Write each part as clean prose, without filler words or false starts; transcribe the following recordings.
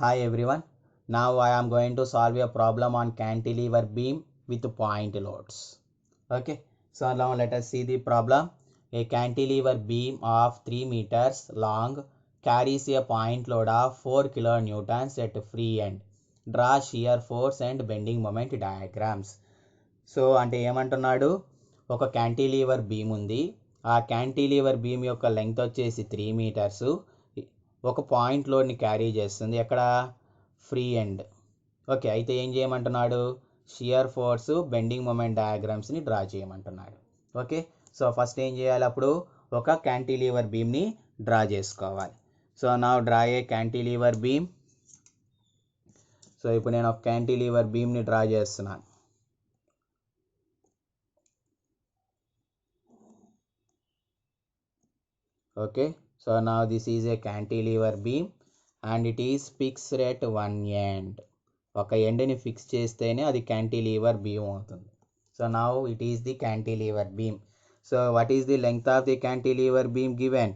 Hi everyone. Now I am going to solve a problem on cantilever beam with point loads. Okay. So now let us see the problem. A cantilever beam of 3 meters long carries a point load of 4 kilonewtons at free end. Draw shear force and bending moment diagrams. So అంటే ఏమంటున్నాడు, ఒక cantilever beam ఉంది. ఆ cantilever beam యొక్క length వచ్చేసి 3 metres. ఒక point లోడ్ని carry చేస్తుంది ఎక్కడ, ఫ్రీ ఎండ్. ఓకే, అయితే ఏం చేయమంటున్నాడు, షియర్ ఫోర్స్ బెండింగ్ మొమెంట్ డయాగ్రామ్స్ని డ్రా చేయమంటున్నాడు. ఓకే, సో ఫస్ట్ ఏం చేయాలి, అప్పుడు ఒక క్యాంటిలీవర్ బీమ్ని డ్రా చేసుకోవాలి. So now draw a cantilever beam. So ఇప్పుడు నేను ఒక క్యాంటిలీవర్ బీమ్ని డ్రా చేస్తున్నాను. Okay, so now this is a cantilever beam and it is fixed at one end. ఒక ఎండ్ని ఫిక్స్ చేస్తేనే అది క్యాంటిలీవర్ బీమ్ అవుతుంది. So now it is the cantilever beam. So what is the length of the cantilever beam given?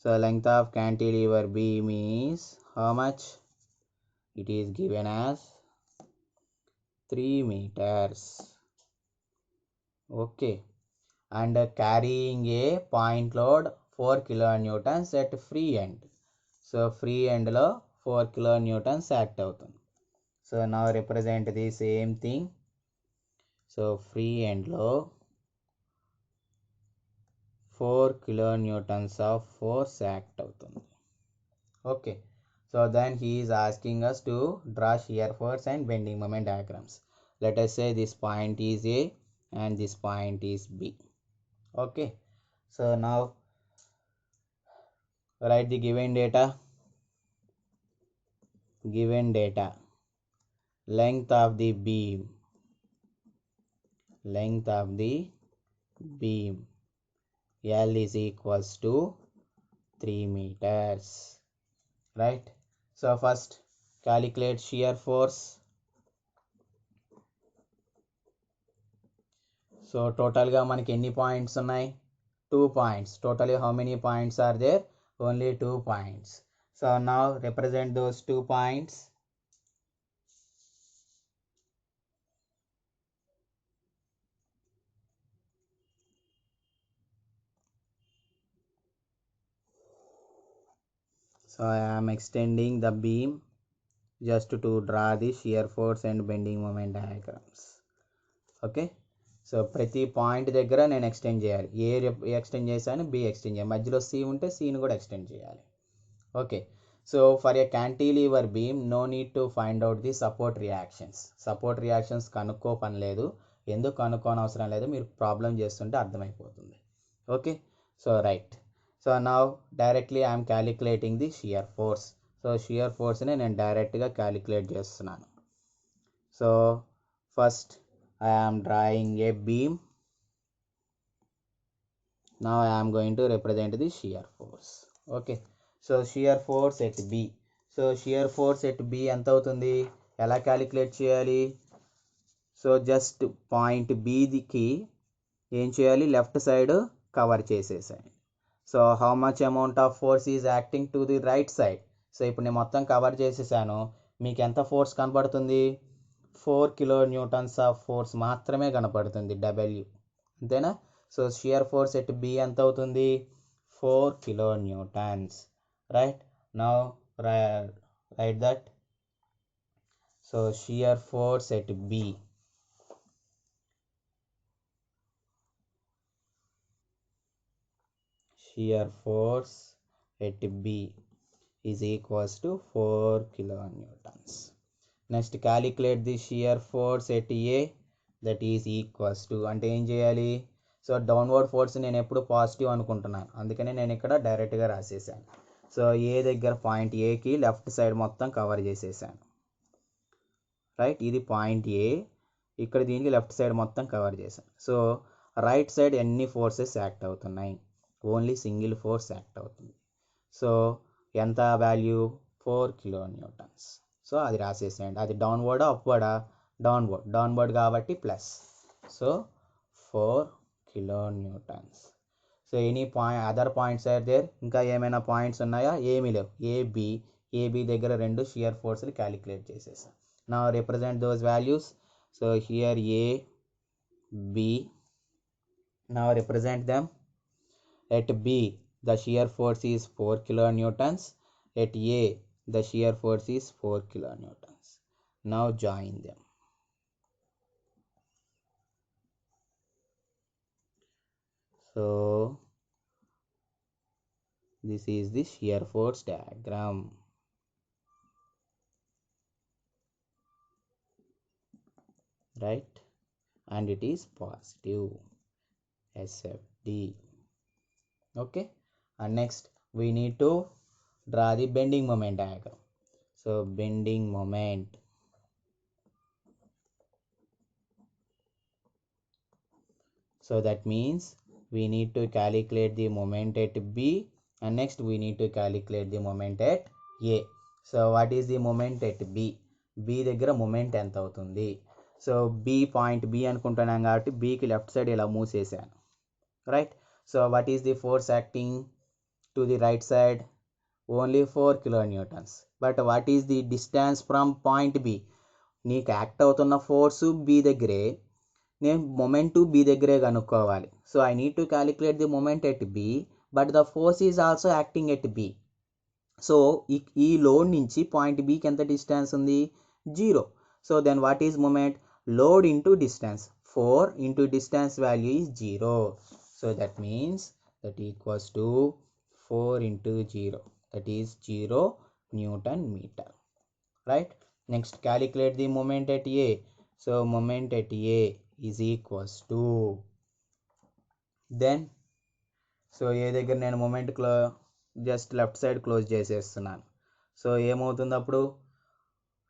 So length of cantilever beam is how much? It is given as 3 meters. Okay, and carrying a point load 4 kilonewtons at free end. So free ఎండ్లో 4 kilonewtons act అవుతుంది. So నా represent the same thing. So free ఎండ్లో 4 kilonewtons of force act అవుతుంది. Okay, so then he is asking us to draw shear force and bending moment diagrams. Let us say this point is A and this point is B. Okay, so now write the given data. Length of the beam L is equals to 3 meters, right? So first calculate shear force. So total గా మనకి ఎన్ని points ఉన్నాయి, 2 points. Totally how many points are there? Only 2 points. So now represent those 2 points. So I am extending the beam just to draw the shear force and bending moment diagrams. Okay, so ప్రతి point దగ్గర నేను extend చేయాలి. A extend చేశాను, B extend చేయాలి, మధ్యలో C ఉంటే సిని కూడా ఎక్స్టెండ్ చేయాలి. Okay, so for a cantilever beam no need to find out the support reactions కనుక్కో పని లేదు. ఎందుకు కనుక్కోని అవసరం లేదు, మీరు ప్రాబ్లం చేస్తుంటే అర్థమైపోతుంది. Okay, so right. So now directly I'm calculating the shear force. So shear ఫోర్స్ని నేను డైరెక్ట్గా క్యాలిక్యులేట్ చేస్తున్నాను. So first I am drawing a beam. Now I am going to represent the shear force. Okay, so shear force at B. So shear force at B ఎంత అవుతుంది, ఎలా calculate చేయాలి? So just point బికి ఏం చేయాలి, left side cover చేసేసాను. So how much amount of force is acting to the right side. So ఇప్పుడు నేను మొత్తం కవర్ చేసేసాను. మీకు ఎంత ఫోర్స్ కనపడుతుంది, 4 kilonewtons ఆఫ్ ఫోర్స్ మాత్రమే కనపడుతుంది, డబ్ల్యూ, అంతేనా? So shear force at B ఎంత అవుతుంది, 4 kilonewtons, right? Now write that. So shear force at B is equals to 4 kilonewtons. Next calculate the shear force at A, that is equals to, అంటే ఏం చేయాలి, so downward force నేను ఎప్పుడు positive అనుకుంటున్నాను, అందుకనే నేను ఇక్కడ డైరెక్ట్గా రాసేసాను. సో ఏ దగ్గర పాయింట్ ఏకి లెఫ్ట్ సైడ్ మొత్తం కవర్ చేసేసాను, రైట్? ఇది పాయింట్ ఏ, ఇక్కడ దీనికి లెఫ్ట్ సైడ్ మొత్తం కవర్ చేశాను. సో రైట్ సైడ్ ఎన్ని ఫోర్సెస్ యాక్ట్ అవుతున్నాయి, ఓన్లీ సింగిల్ ఫోర్స్ యాక్ట్ అవుతుంది. సో ఎంత వాల్యూ, 4 kilonewtons. సో అది రాసేసేయండి. అది డౌన్వర్డా అప్వర్డా, డౌన్వర్డ్ కాబట్టి plus. So 4 kilonewtons. So any point, other points are there, ఇంకా ఏమైనా పాయింట్స్ ఉన్నాయా, ఏమీ లేవు. ఏబి AB దగ్గర రెండు షియర్ ఫోర్స్ని క్యాలిక్యులేట్ చేసేసాం. Now represent those values. So here A, B. Now represent them. At B, the shear force is 4 kilonewtons. At A, the shear force is 4 kilonewtons. Now join them. So this is the shear force diagram. Right? And it is positive SFD. Okay, and next we need to draw the bending moment diagram. So bending moment. So that means we need to calculate the moment at B, and next we need to calculate the moment at A. So what is the moment at B? B దగ్గర moment ఎంత అవుతుంది? So B point B అనుకుంటున్నాం కాబట్టి Bకి left side ఇలా move చేశాను. Right. So what is the force acting to the right side? Only 4 kilonewtons. But what is the distance from point B? నీకు act అవుతున్న force B దగ్గరే, నేను మొమెంటు B దగ్గరే కనుక్కోవాలి. So I need to calculate the moment at B, but the force is also acting at B. So ఈ load నుంచి point Bకి ఎంత distance ఉంది? 0. So then what is moment? Load into distance. 4 into distance value is 0. So that means that equals to 4 into 0. That is 0 Newton meter. Right? Next calculate the moment at A. So moment at A is equals to, then so A దగ్గర నేను moment just left side close చేసేస్తున్నాను. So ఏమవుతుంది అప్పుడు?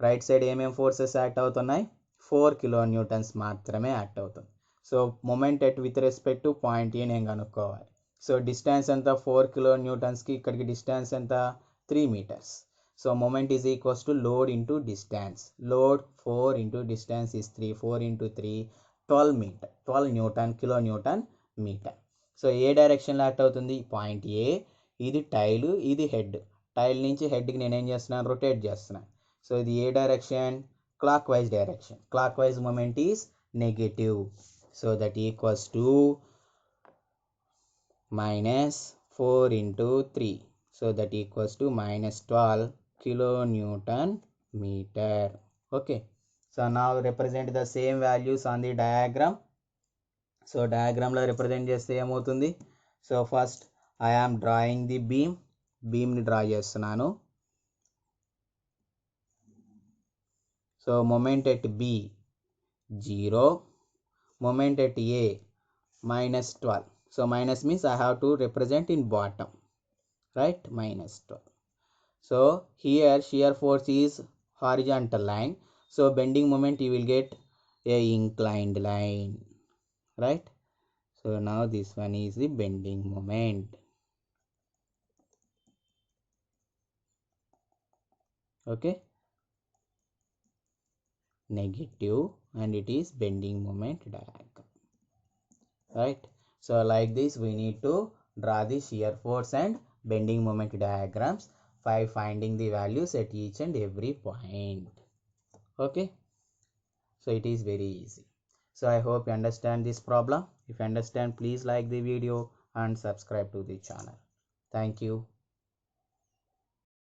Right side ఏమేమి forces act అవుతున్నాయి? 4 kilonewtons మాత్రమే act అవుతుంది. So moment at with respect to point A నేను కనుక్కోవాలి. సో డిస్టెన్స్ ఎంత? 4 kilonewtonsకి ఇక్కడికి డిస్టెన్స్ ఎంత? 3 meters. So moment is equals to load into distance. Load 4 into distance is 3. 4 into 3 12 meter. 12 kilonewton meter. So ఏ డైరెక్షన్లో act అవుతుంది? Point A. ఇది టైల్, ఇది హెడ్. టైల్ నుంచి హెడ్కి నేనేం చేస్తున్నాను? రొటేట్ చేస్తున్నాను. సో ఇది ఏ direction? Clockwise direction. Clockwise moment is negative. So that equals to -4 into 3. So that equals to -12 kilonewton meter. Okay. So now represent the same values on the diagram. So diagram lo represent చేస్తే ఏమవుతుంది? So first I am drawing the beam. Beam ని draw చేస్తున్నాను. So moment at B 0. Moment at A -12. So minus means I have to represent in bottom. Right? -12. So here shear force is horizontal line. So bending moment you will get a inclined line. Right? So now this one is the bending moment. Okay? Negative, and it is bending moment diagram. Right? So like this we need to draw the shear force and bending moment diagrams by finding the values at each and every point. Okay? So it is very easy. So I hope you understand this problem. If you understand, please like the video and subscribe to the channel. Thank you.